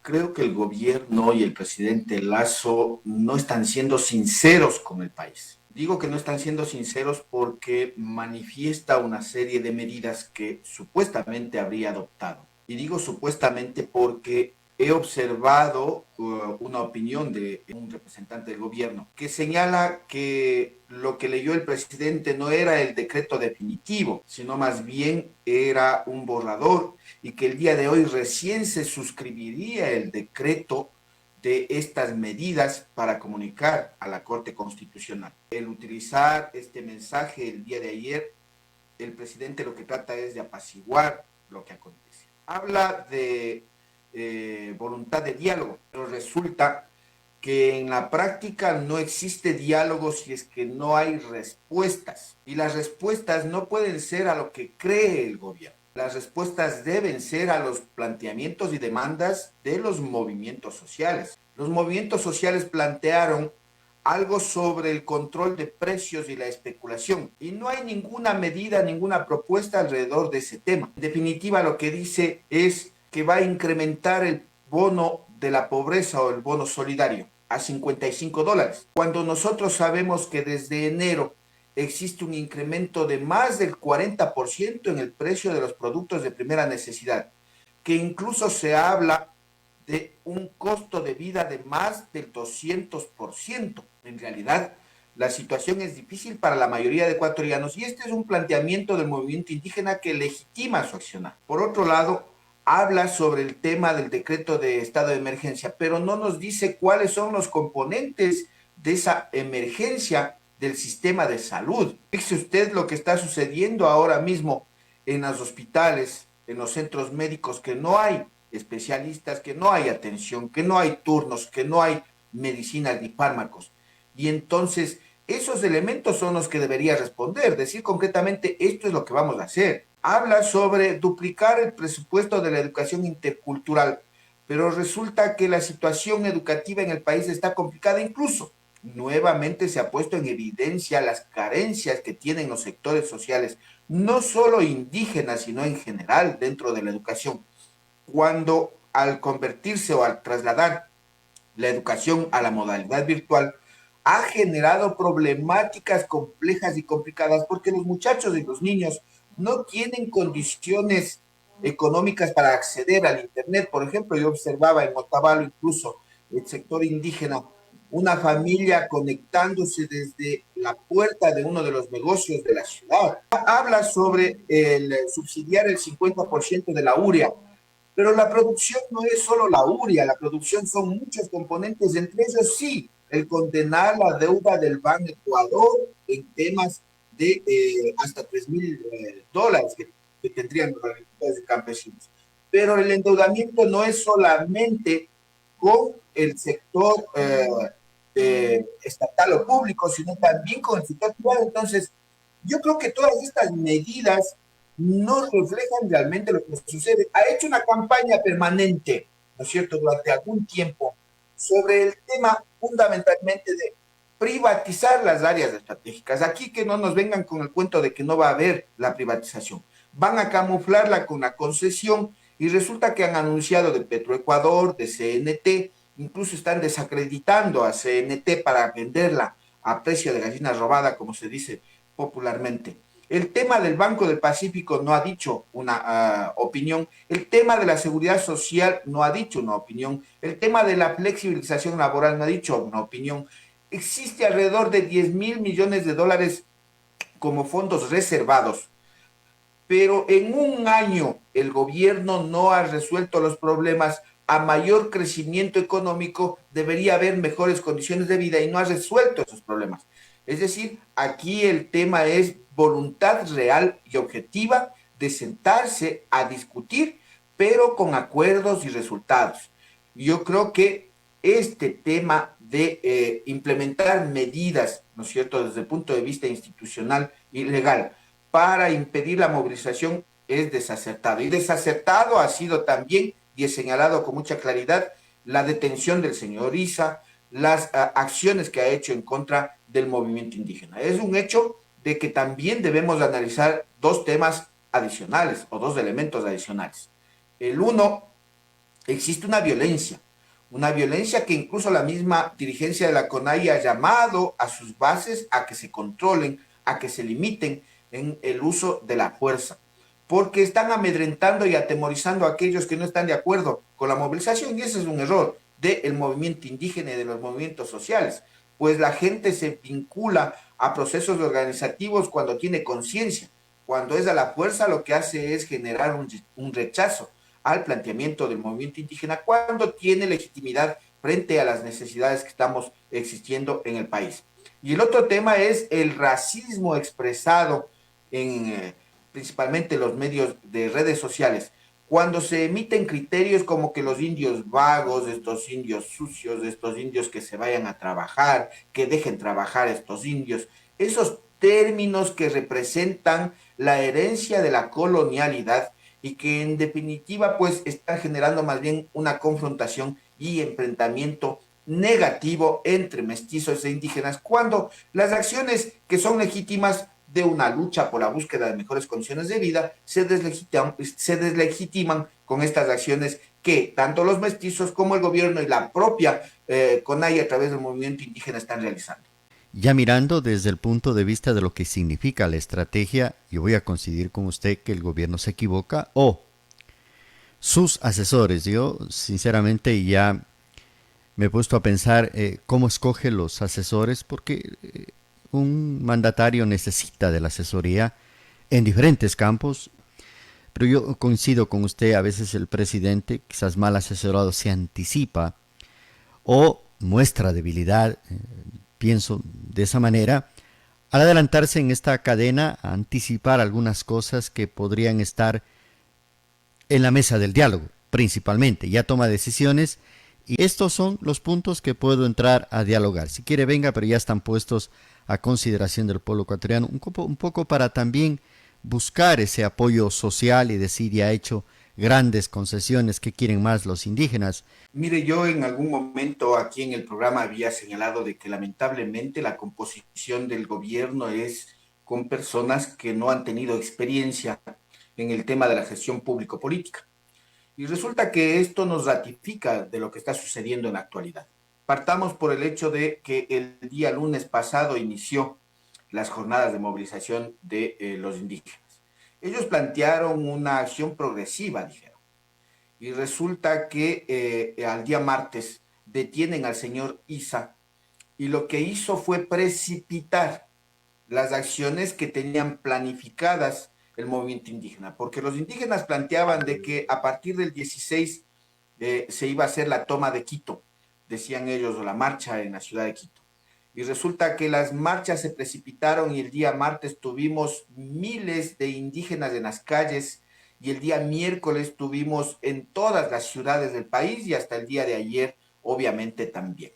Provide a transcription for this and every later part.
Creo que el gobierno y el presidente Lasso no están siendo sinceros con el país. Digo que no están siendo sinceros porque manifiesta una serie de medidas que supuestamente habría adoptado. Y digo supuestamente porque he observado una opinión de un representante del gobierno que señala que lo que leyó el presidente no era el decreto definitivo, sino más bien era un borrador y que el día de hoy recién se suscribiría el decreto de estas medidas para comunicar a la Corte Constitucional. El utilizar este mensaje el día de ayer, el presidente lo que trata es de apaciguar lo que acontece. Habla de voluntad de diálogo, pero resulta que en la práctica no existe diálogo si es que no hay respuestas. Y las respuestas no pueden ser a lo que cree el gobierno. Las respuestas deben ser a los planteamientos y demandas de los movimientos sociales. Los movimientos sociales plantearon algo sobre el control de precios y la especulación. Y no hay ninguna medida, ninguna propuesta alrededor de ese tema. En definitiva, lo que dice es que va a incrementar el bono de la pobreza o el bono solidario a $55, cuando nosotros sabemos que desde enero existe un incremento de más del 40% en el precio de los productos de primera necesidad, que incluso se habla de un costo de vida de más del 200%. En realidad, la situación es difícil para la mayoría de ecuatorianos y este es un planteamiento del movimiento indígena que legitima su accionar. Por otro lado, habla sobre el tema del decreto de estado de emergencia, pero no nos dice cuáles son los componentes de esa emergencia del sistema de salud. Fíjese usted lo que está sucediendo ahora mismo en los hospitales, en los centros médicos, que no hay especialistas, que no hay atención, que no hay turnos, que no hay medicinas ni fármacos. Y entonces esos elementos son los que debería responder, decir concretamente esto es lo que vamos a hacer. Habla sobre duplicar el presupuesto de la educación intercultural, pero resulta que la situación educativa en el país está complicada. Incluso nuevamente se ha puesto en evidencia las carencias que tienen los sectores sociales, no solo indígenas, sino en general dentro de la educación, cuando al convertirse o al trasladar la educación a la modalidad virtual, ha generado problemáticas complejas y complicadas porque los muchachos y los niños no tienen condiciones económicas para acceder al Internet. Por ejemplo, yo observaba en Otavalo, incluso el sector indígena, una familia conectándose desde la puerta de uno de los negocios de la ciudad. Habla sobre el subsidiar el 50% de la urea, pero la producción no es solo la urea, la producción son muchos componentes, entre ellos sí, el condenar la deuda del Ban Ecuador en temas de hasta $3,000 que tendrían los agricultores y campesinos. Pero el endeudamiento no es solamente con el sector estatal o público, sino también con el sector privado. Entonces, yo creo que todas estas medidas no reflejan realmente lo que sucede. Ha hecho una campaña permanente, ¿no es cierto?, durante algún tiempo sobre el tema fundamentalmente de privatizar las áreas estratégicas. Aquí que no nos vengan con el cuento de que no va a haber la privatización. Van a camuflarla con la concesión y resulta que han anunciado de Petroecuador, de CNT, incluso están desacreditando a CNT para venderla a precio de gallina robada, como se dice popularmente. El tema del Banco del Pacífico no ha dicho una opinión. El tema de la seguridad social no ha dicho una opinión. El tema de la flexibilización laboral no ha dicho una opinión. Existe alrededor de 10,000 millones de dólares como fondos reservados, pero en un año el gobierno no ha resuelto los problemas. A mayor crecimiento económico debería haber mejores condiciones de vida y no ha resuelto esos problemas. Es decir, aquí el tema es voluntad real y objetiva de sentarse a discutir, pero con acuerdos y resultados. Yo creo que este tema de implementar medidas, ¿no es cierto?, desde el punto de vista institucional y legal, para impedir la movilización es desacertado. Y desacertado ha sido también, y he señalado con mucha claridad, la detención del señor Isa, las acciones que ha hecho en contra del movimiento indígena. Es un hecho de que también debemos analizar dos temas adicionales o dos elementos adicionales. El uno existe una violencia que incluso la misma dirigencia de la CONAIE ha llamado a sus bases a que se controlen, a que se limiten en el uso de la fuerza, porque están amedrentando y atemorizando a aquellos que no están de acuerdo con la movilización, y ese es un error del movimiento indígena y de los movimientos sociales, pues la gente se vincula a procesos organizativos cuando tiene conciencia. Cuando es a la fuerza, lo que hace es generar un rechazo al planteamiento del movimiento indígena cuando tiene legitimidad frente a las necesidades que estamos existiendo en el país. Y el otro tema es el racismo expresado en principalmente los medios de redes sociales, cuando se emiten criterios como que los indios vagos, estos indios sucios, estos indios que se vayan a trabajar, que dejen trabajar estos indios, esos términos que representan la herencia de la colonialidad y que en definitiva pues están generando más bien una confrontación y enfrentamiento negativo entre mestizos e indígenas, cuando las acciones que son legítimas de una lucha por la búsqueda de mejores condiciones de vida se deslegitiman con estas acciones que tanto los mestizos como el gobierno y la propia CONAI a través del movimiento indígena están realizando. Ya mirando desde el punto de vista de lo que significa la estrategia, yo voy a coincidir con usted que el gobierno se equivoca o sus asesores. Yo sinceramente ya me he puesto a pensar cómo escoge los asesores porque un mandatario necesita de la asesoría en diferentes campos, pero yo coincido con usted, a veces el presidente, quizás mal asesorado, se anticipa o muestra debilidad, pienso de esa manera, al adelantarse en esta cadena, a anticipar algunas cosas que podrían estar en la mesa del diálogo, principalmente, ya toma decisiones y estos son los puntos que puedo entrar a dialogar. Si quiere venga, pero ya están puestos a consideración del pueblo ecuatoriano, un poco para también buscar ese apoyo social y decir ya ha hecho grandes concesiones que quieren más los indígenas. Mire, yo en algún momento aquí en el programa había señalado de que lamentablemente la composición del gobierno es con personas que no han tenido experiencia en el tema de la gestión público-política. Y resulta que esto nos ratifica de lo que está sucediendo en la actualidad. Partamos por el hecho de que el día lunes pasado inició las jornadas de movilización de los indígenas. Ellos plantearon una acción progresiva, dijeron, y resulta que al día martes detienen al señor Isa y lo que hizo fue precipitar las acciones que tenían planificadas el movimiento indígena, porque los indígenas planteaban de que a partir del 16 se iba a hacer la toma de Quito, decían ellos, o la marcha en la ciudad de Quito. Y resulta que las marchas se precipitaron y el día martes tuvimos miles de indígenas en las calles y el día miércoles tuvimos en todas las ciudades del país y hasta el día de ayer, obviamente, también.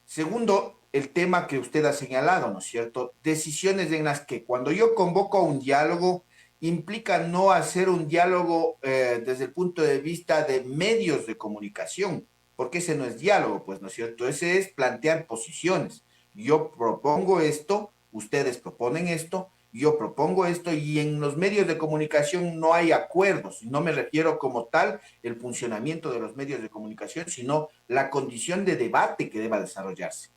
Segundo, el tema que usted ha señalado, ¿no es cierto? Decisiones en las que cuando yo convoco a un diálogo, implica no hacer un diálogo desde el punto de vista de medios de comunicación, porque ese no es diálogo, pues, ¿no es cierto? Ese es plantear posiciones. Yo propongo esto, ustedes proponen esto, yo propongo esto, y en los medios de comunicación no hay acuerdos. No me refiero como tal el funcionamiento de los medios de comunicación, sino la condición de debate que deba desarrollarse.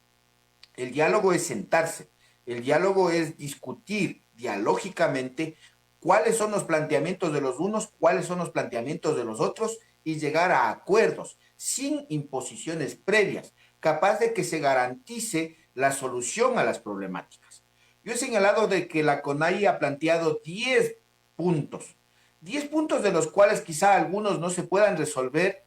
El diálogo es sentarse, el diálogo es discutir dialógicamente cuáles son los planteamientos de los unos, cuáles son los planteamientos de los otros y llegar a acuerdos sin imposiciones previas, capaz de que se garantice la solución a las problemáticas. Yo he señalado de que la CONAI ha planteado 10 puntos, 10 puntos de los cuales quizá algunos no se puedan resolver,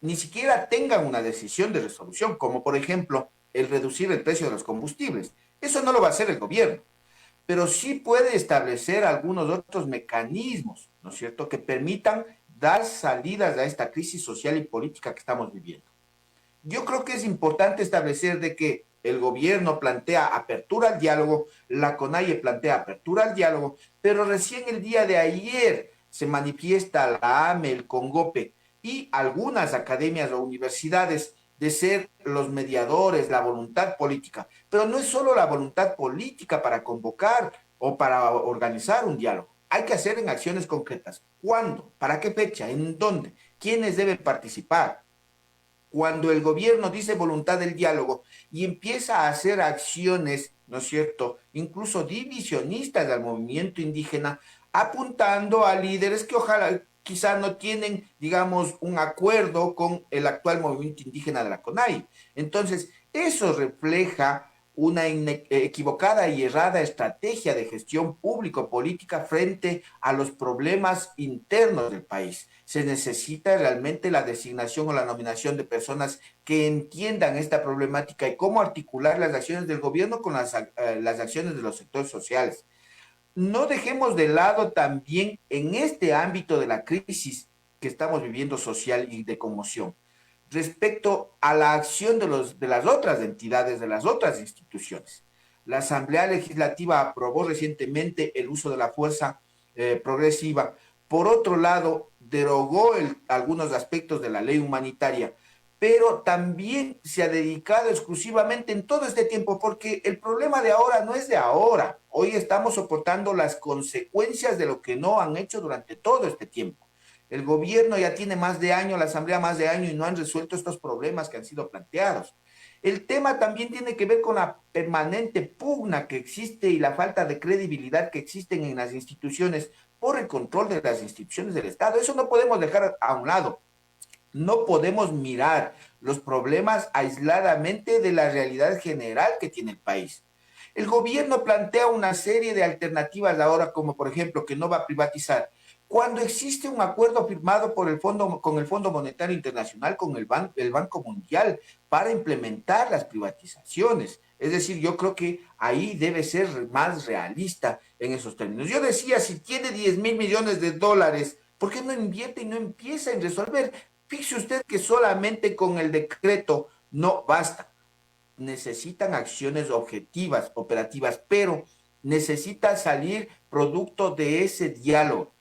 ni siquiera tengan una decisión de resolución, como por ejemplo el reducir el precio de los combustibles. Eso no lo va a hacer el gobierno, pero sí puede establecer algunos otros mecanismos, ¿no es cierto?, que permitan dar salidas a esta crisis social y política que estamos viviendo. Yo creo que es importante establecer de que el gobierno plantea apertura al diálogo, la CONAIE plantea apertura al diálogo, pero recién el día de ayer se manifiesta la AME, el CONGOPE y algunas academias o universidades de ser los mediadores, la voluntad política. Pero no es solo la voluntad política para convocar o para organizar un diálogo. Hay que hacer en acciones concretas. ¿Cuándo? ¿Para qué fecha? ¿En dónde? quiénes deben participar. Cuando el gobierno dice voluntad del diálogo y empieza a hacer acciones, ¿no es cierto?, incluso divisionistas del movimiento indígena, apuntando a líderes que ojalá quizá no tienen, digamos, un acuerdo con el actual movimiento indígena de la CONAI. Entonces, eso refleja una equivocada y errada estrategia de gestión público-política frente a los problemas internos del país. Se necesita realmente la designación o la nominación de personas que entiendan esta problemática y cómo articular las acciones del gobierno con las acciones de los sectores sociales. No dejemos de lado también en este ámbito de la crisis que estamos viviendo social y de conmoción respecto a la acción de las otras entidades, de las otras instituciones. La Asamblea Legislativa aprobó recientemente el uso de la fuerza progresiva. Por otro lado, derogó algunos aspectos de la ley humanitaria, pero también se ha dedicado exclusivamente en todo este tiempo, porque el problema de ahora no es de ahora. Hoy estamos soportando las consecuencias de lo que no han hecho durante todo este tiempo. El gobierno ya tiene más de año, la asamblea más de año y no han resuelto estos problemas que han sido planteados. El tema también tiene que ver con la permanente pugna que existe y la falta de credibilidad que existen en las instituciones por el control de las instituciones del Estado. Eso no podemos dejar a un lado. No podemos mirar los problemas aisladamente de la realidad general que tiene el país. El gobierno plantea una serie de alternativas ahora, como por ejemplo que no va a privatizar, cuando existe un acuerdo firmado por el fondo, con el Fondo Monetario Internacional, con el Banco Mundial, para implementar las privatizaciones. Es decir, yo creo que ahí debe ser más realista en esos términos. Yo decía, si tiene 10.000 millones de dólares, ¿por qué no invierte y no empieza a resolver? Fíjese usted que solamente con el decreto no basta. Necesitan acciones objetivas, operativas, pero necesita salir producto de ese diálogo.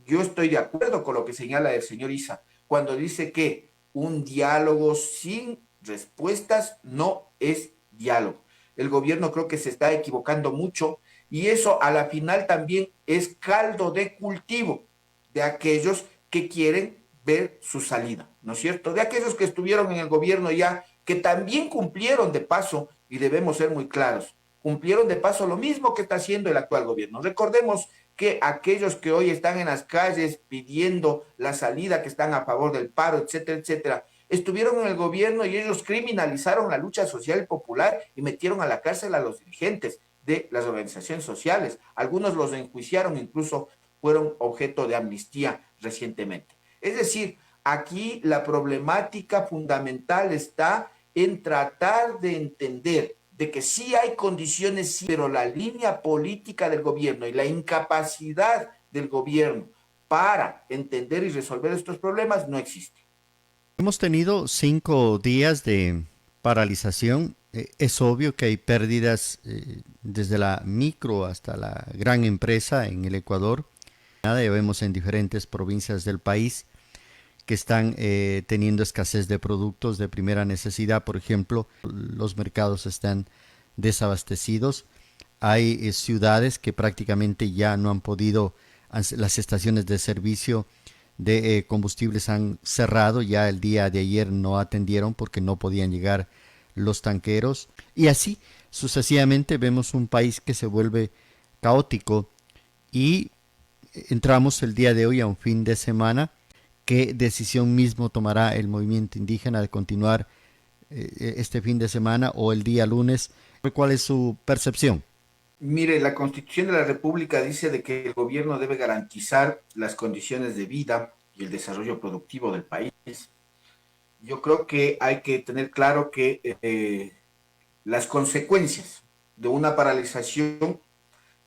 Yo estoy de acuerdo con lo que señala el señor Isa, cuando dice que un diálogo sin respuestas no es diálogo. El gobierno creo que se está equivocando mucho y eso a la final también es caldo de cultivo de aquellos que quieren ver su salida, ¿no es cierto? De aquellos que estuvieron en el gobierno ya, que también cumplieron de paso, y debemos ser muy claros, cumplieron de paso lo mismo que está haciendo el actual gobierno. Recordemos que aquellos que hoy están en las calles pidiendo la salida, que están a favor del paro, etcétera, etcétera, estuvieron en el gobierno y ellos criminalizaron la lucha social popular y metieron a la cárcel a los dirigentes de las organizaciones sociales. Algunos los enjuiciaron, incluso fueron objeto de amnistía recientemente. Es decir, aquí la problemática fundamental está en tratar de entender de que sí hay condiciones, sí, pero la línea política del gobierno y la incapacidad del gobierno para entender y resolver estos problemas no existe. Hemos tenido 5 días de paralización. Es obvio que hay pérdidas desde la micro hasta la gran empresa en el Ecuador. Ya vemos en diferentes provincias del país que están teniendo escasez de productos de primera necesidad. Por ejemplo, los mercados están desabastecidos. Hay ciudades que prácticamente ya no han podido, las estaciones de servicio de combustibles han cerrado, ya el día de ayer no atendieron porque no podían llegar los tanqueros y así sucesivamente vemos un país que se vuelve caótico y entramos el día de hoy a un fin de semana. ¿Qué decisión mismo tomará el movimiento indígena de continuar este fin de semana o el día lunes? ¿Cuál es su percepción? Mire, la Constitución de la República dice de que el gobierno debe garantizar las condiciones de vida y el desarrollo productivo del país. Yo creo que hay que tener claro que las consecuencias de una paralización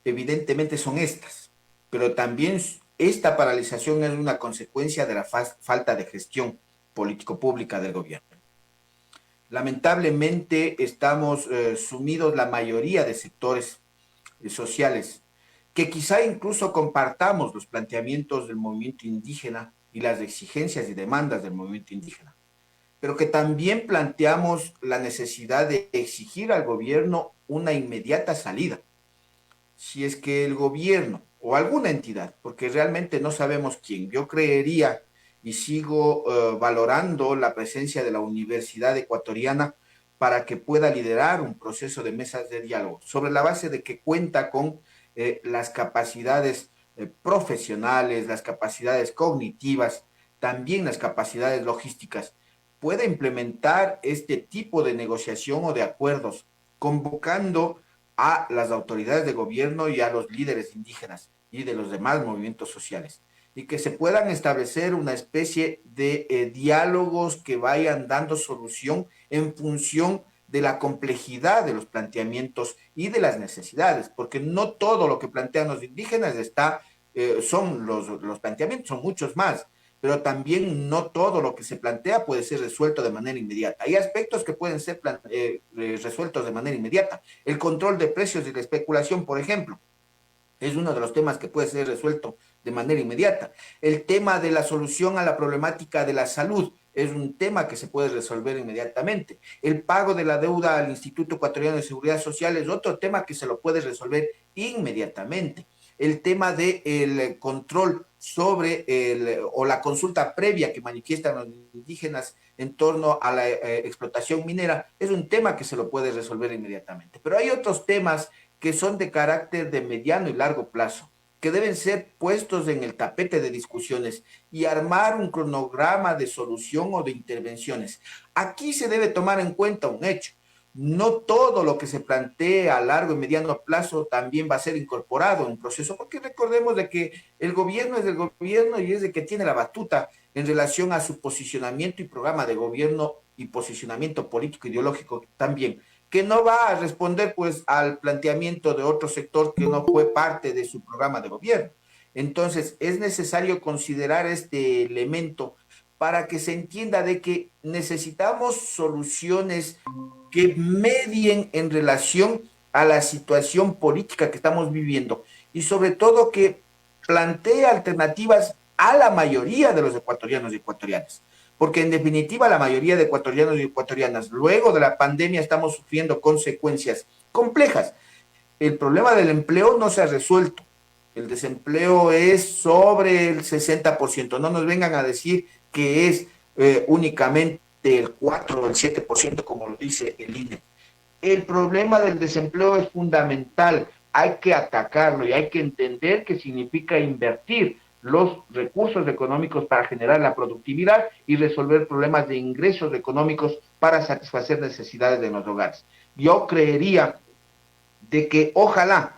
evidentemente son estas, pero también esta paralización es una consecuencia de la falta de gestión político-pública del gobierno. Lamentablemente estamos sumidos la mayoría de sectores sociales que quizá incluso compartamos los planteamientos del movimiento indígena y las exigencias y demandas del movimiento indígena, pero que también planteamos la necesidad de exigir al gobierno una inmediata salida. Si es que el gobierno o alguna entidad, porque realmente no sabemos quién, yo creería y sigo valorando la presencia de la Universidad Ecuatoriana para que pueda liderar un proceso de mesas de diálogo, sobre la base de que cuenta con las capacidades profesionales, las capacidades cognitivas, también las capacidades logísticas, pueda implementar este tipo de negociación o de acuerdos, convocando a las autoridades de gobierno y a los líderes indígenas y de los demás movimientos sociales, y que se puedan establecer una especie de diálogos que vayan dando solución en función de la complejidad de los planteamientos y de las necesidades, porque no todo lo que plantean los indígenas son los planteamientos, son muchos más, pero también no todo lo que se plantea puede ser resuelto de manera inmediata. Hay aspectos que pueden ser resueltos de manera inmediata. El control de precios y la especulación, por ejemplo, es uno de los temas que puede ser resuelto de manera inmediata. El tema de la solución a la problemática de la salud es un tema que se puede resolver inmediatamente. El pago de la deuda al Instituto Ecuatoriano de Seguridad Social es otro tema que se lo puede resolver inmediatamente. El tema del control sobre o la consulta previa que manifiestan los indígenas en torno a la explotación minera es un tema que se lo puede resolver inmediatamente. Pero hay otros temas que son de carácter de mediano y largo plazo, que deben ser puestos en el tapete de discusiones y armar un cronograma de solución o de intervenciones. Aquí se debe tomar en cuenta un hecho. No todo lo que se plantea a largo y mediano plazo también va a ser incorporado en un proceso, porque recordemos de que el gobierno es del gobierno y es el que tiene la batuta en relación a su posicionamiento y programa de gobierno y posicionamiento político ideológico también, que no va a responder pues al planteamiento de otro sector que no fue parte de su programa de gobierno. Entonces, es necesario considerar este elemento para que se entienda de que necesitamos soluciones que medien en relación a la situación política que estamos viviendo y sobre todo que plantee alternativas a la mayoría de los ecuatorianos y ecuatorianas. Porque en definitiva la mayoría de ecuatorianos y ecuatorianas luego de la pandemia estamos sufriendo consecuencias complejas. El problema del empleo no se ha resuelto. El desempleo es sobre el 60%. No nos vengan a decir que es únicamente el 4 o el 7%, como lo dice el INE. El problema del desempleo es fundamental. Hay que atacarlo y hay que entender qué significa invertir los recursos económicos para generar la productividad y resolver problemas de ingresos económicos para satisfacer necesidades de los hogares. Yo creería de que ojalá,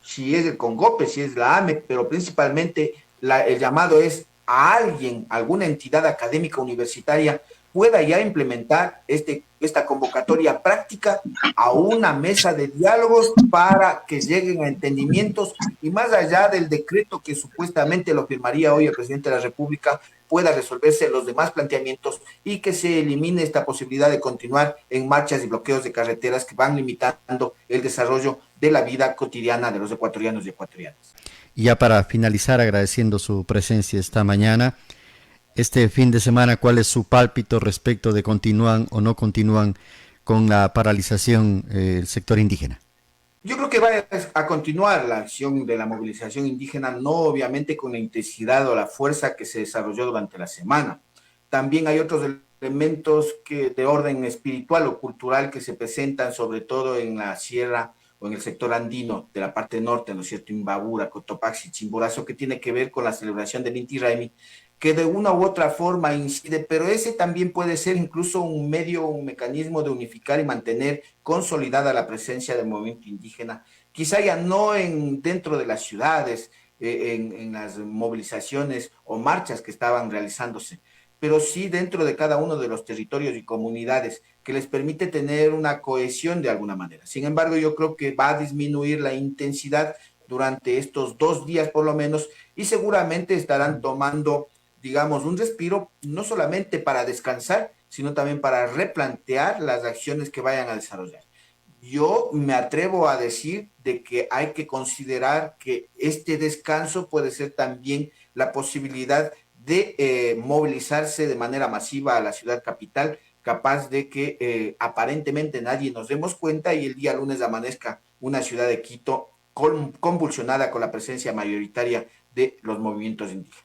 si es el CONGOPE, si es la AME, pero principalmente el llamado es a alguien, alguna entidad académica universitaria, pueda ya implementar esta convocatoria práctica a una mesa de diálogos para que lleguen a entendimientos y más allá del decreto que supuestamente lo firmaría hoy el presidente de la República, pueda resolverse los demás planteamientos y que se elimine esta posibilidad de continuar en marchas y bloqueos de carreteras que van limitando el desarrollo de la vida cotidiana de los ecuatorianos y ecuatorianas. Y ya para finalizar, agradeciendo su presencia esta mañana, este fin de semana, ¿cuál es su pálpito respecto de continúan o no continúan con la paralización del sector indígena? Yo creo que va a continuar la acción de la movilización indígena, no obviamente con la intensidad o la fuerza que se desarrolló durante la semana. También hay otros elementos de orden espiritual o cultural que se presentan sobre todo en la sierra o en el sector andino de la parte norte, ¿no es cierto? Imbabura, Cotopaxi, Chimborazo, que tiene que ver con la celebración del Inti Raymi, que de una u otra forma incide, pero ese también puede ser incluso un medio, un mecanismo de unificar y mantener consolidada la presencia del movimiento indígena, quizá ya no dentro de las ciudades, en las movilizaciones o marchas que estaban realizándose, pero sí dentro de cada uno de los territorios y comunidades que les permite tener una cohesión de alguna manera. Sin embargo, yo creo que va a disminuir la intensidad durante estos 2 días por lo menos y seguramente estarán tomando, digamos, un respiro, no solamente para descansar, sino también para replantear las acciones que vayan a desarrollar. Yo me atrevo a decir de que hay que considerar que este descanso puede ser también la posibilidad de movilizarse de manera masiva a la ciudad capital, capaz de que aparentemente nadie nos demos cuenta y el día lunes amanezca una ciudad de Quito convulsionada con la presencia mayoritaria de los movimientos indígenas.